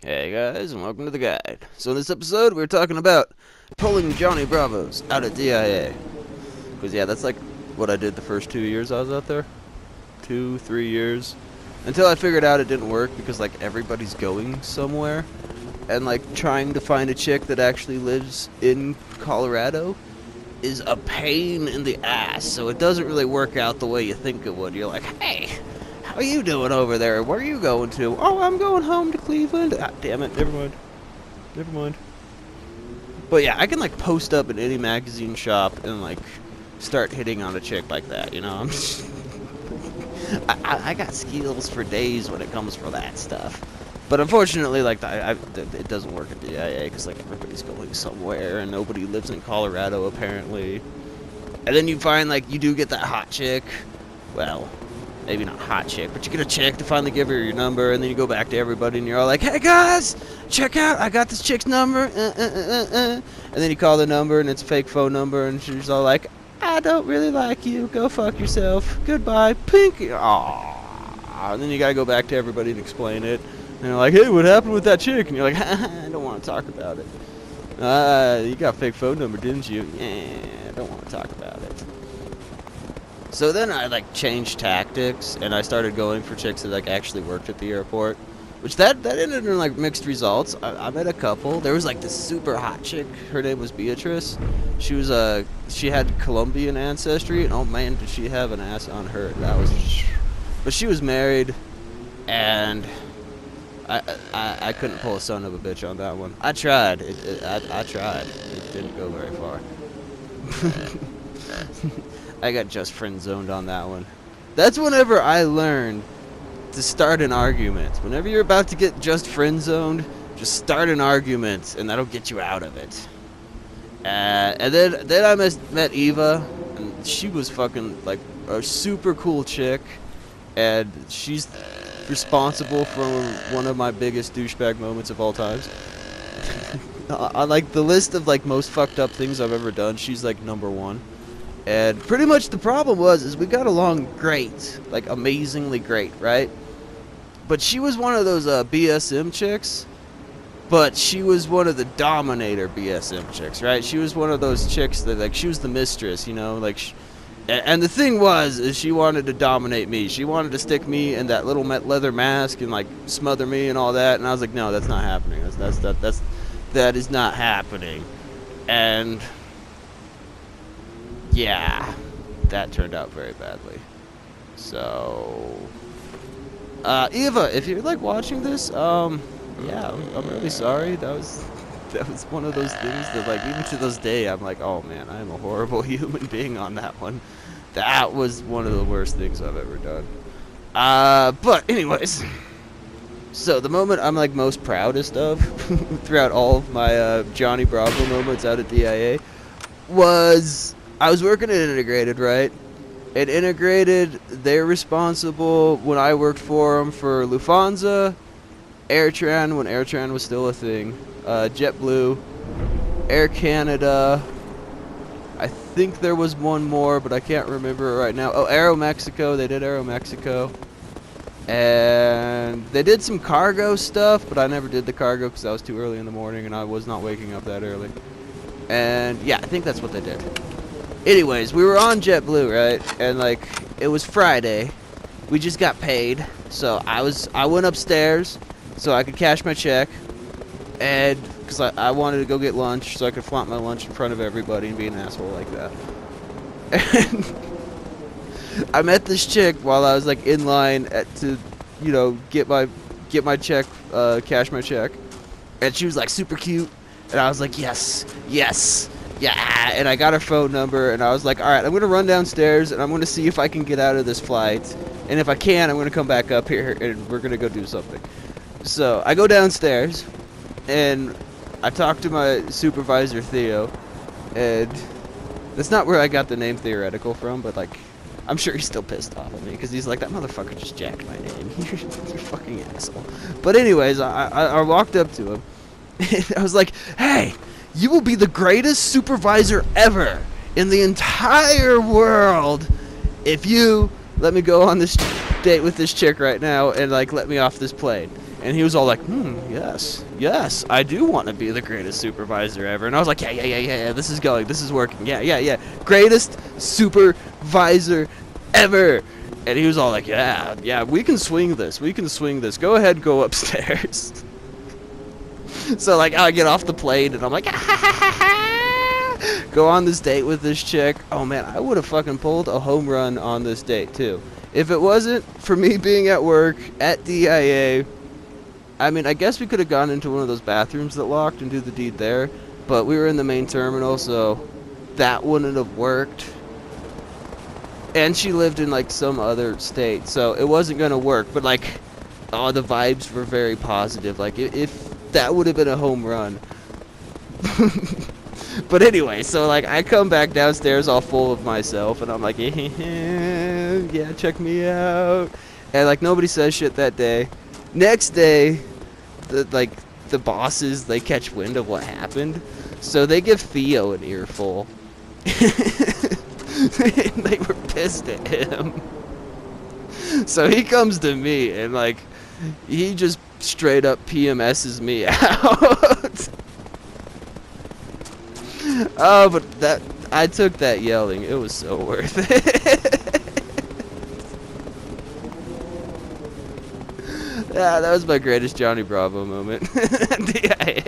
Hey guys, and welcome to the guide. So in this episode, we're talking about pulling Johnny Bravos out of DIA. Because yeah, that's like what I did the first 2 years I was out there. 3 years. Until I figured out it didn't work because like everybody's going somewhere. And like trying to find a chick that actually lives in Colorado is a pain in the ass. So it doesn't really work out the way you think it would. You're like, hey, how are you doing over there? Where are you going to? Oh, I'm going home to Cleveland. Ah, damn it. Never mind. Never mind. But yeah, I can like post up in any magazine shop and like start hitting on a chick like that, you know? I'm just I got skills for days when it comes for that stuff. But unfortunately, like, it doesn't work at DIA because like everybody's going somewhere and nobody lives in Colorado apparently. And then you find like you do get that hot chick. Well, maybe not hot chick, but you get a chick to finally give her your number, and then you go back to everybody and you're all like, hey guys, check out, I got this chick's number, And then you call the number and it's a fake phone number, and she's all like, I don't really like you, go fuck yourself, goodbye, pink. Aww. And then you gotta go back to everybody and explain it. And they're like, hey, what happened with that chick? And you're like, I don't want to talk about it. You got a fake phone number, didn't you? Yeah, I don't want to talk about it. So then I like changed tactics and I started going for chicks that like actually worked at the airport, which that ended in like mixed results. I met a couple. There was like this super hot chick. Her name was Beatrice. She had Colombian ancestry, and oh man, did she have an ass on her. But she was married, and I couldn't pull a son of a bitch on that one. I tried. I tried. It didn't go very far. I got just friend zoned on that one. That's whenever I learned to start an argument. Whenever you're about to get just friend zoned, just start an argument, and that'll get you out of it. And then I met Eva, and she was fucking like a super cool chick, and she's responsible for one of my biggest douchebag moments of all times. On like the list of like most fucked up things I've ever done, she's like number one. And pretty much the problem is we got along great, like amazingly great, right? But she was one of those BSM chicks, but she was one of the dominator BSM chicks, right? She was one of those chicks that like she was the mistress, you know, like. And the thing is she wanted to dominate me. She wanted to stick me in that little leather mask and like smother me and all that. And I was like, no, that's not happening. That is not happening. And yeah, that turned out very badly. So, Eva, if you're like watching this, yeah, I'm really sorry. That was one of those things that like even to this day I'm like, oh man, I am a horrible human being on that one. That was one of the worst things I've ever done. But anyways, so the moment I'm like most proudest of throughout all of my Johnny Bravo moments out at DIA was I was working at Integrated, right? At Integrated, they're responsible when I worked for them for Lufthansa, AirTran when AirTran was still a thing, JetBlue, Air Canada. I think there was one more, but I can't remember it right now. Oh, Aeromexico. They did Aeromexico. And they did some cargo stuff, but I never did the cargo because I was too early in the morning and I was not waking up that early. And yeah, I think that's what they did. Anyways, we were on JetBlue, right? And like, it was Friday. We just got paid. So I went upstairs so I could cash my check. And because I wanted to go get lunch so I could flaunt my lunch in front of everybody and be an asshole like that. And I met this chick while I was like in line to, you know, get my check, cash my check. And she was like super cute. And I was like, yes, yeah. And I got her phone number and I was like, all right, I'm going to run downstairs and I'm going to see if I can get out of this flight. And if I can, I'm going to come back up here and we're going to go do something. So I go downstairs and I talked to my supervisor, Theo, and that's not where I got the name Theoretical from, but like, I'm sure he's still pissed off at me, because he's like, that motherfucker just jacked my name. You're a fucking asshole. But anyways, I walked up to him, and I was like, hey, you will be the greatest supervisor ever in the entire world if you let me go on this date with this chick right now and like let me off this plane. And he was all like, yes, I do want to be the greatest supervisor ever. And I was like, yeah, this is going, this is working, yeah, greatest supervisor ever. And he was all like, yeah, we can swing this, go ahead, go upstairs. So, like, I get off the plane, and I'm like, go on this date with this chick. Oh, man, I would have fucking pulled a home run on this date, too. If it wasn't for me being at work, at DIA, I mean, I guess we could have gone into one of those bathrooms that locked and do the deed there, but we were in the main terminal, so that wouldn't have worked. And she lived in, like, some other state, so it wasn't gonna work, but, like, oh, the vibes were very positive. Like, if that would have been a home run. But anyway, so, like, I come back downstairs all full of myself, and I'm like, yeah, check me out. And, like, nobody says shit that day. Next day, the bosses, they catch wind of what happened, so they give Theo an earful. And they were pissed at him. So he comes to me, and, like, he just straight up PMS's me out. Oh, but I took that yelling. It was so worth it. Yeah, that was my greatest Johnny Bravo moment. Yeah.